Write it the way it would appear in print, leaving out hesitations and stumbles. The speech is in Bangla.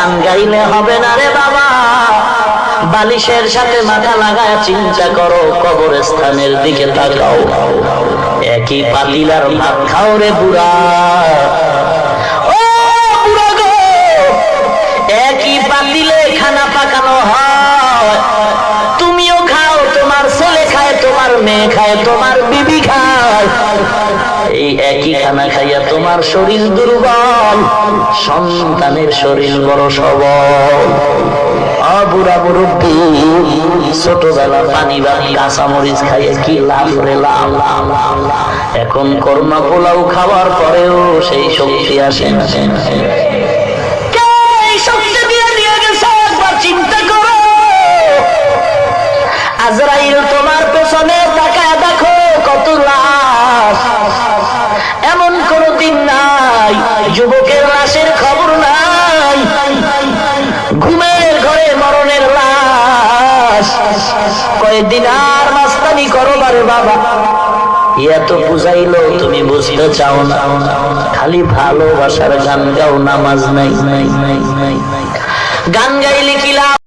গান গাইলে হবে না রে বাবা, বালিশের সাথে মাথা লাগায় চিন্তা করো, কবরস্থানের দিকে তাকাও। একই পাতিলার ভাত খাও রে বুড়া, ও বুড়া গো, একই পাতিলে খানা পাকানো হয়, তুমিও খাও, তোমার ছেলে খায়, তোমার মেয়ে খায়, তোমার বিবি খায়। এই একই খানা খাইয়া তোমার শরীর দুর্বল, সন্তানের শরীর বড় সবল। বুড়া মুরব্বী ছোটবেলা পানি ভাত কাঁচামরিচ খাইয়ে কি লাভ রে লাভ। এখন করমা পোলাও খাওয়ার পরেও সেই শক্তি আসে না। শক্তি দিয়ে দিয়ে গেছে, একবার চিন্তা করো। আজরাইল তোমার পেছনে তাকায় দেখো কত লাশ। এমন কোন দিন নাই যুবকের লাশের খবর নাই, ঘুমের ঘরে মরণের লাশ। কয়েকদিন আর মাস্তানি করো বারে বাবা, এত বুঝাইলো তুমি বুঝতে চাও না, খালি ভালোবাসার গান গাও, নামাজ নাই। গান গাইলে কি লাভ?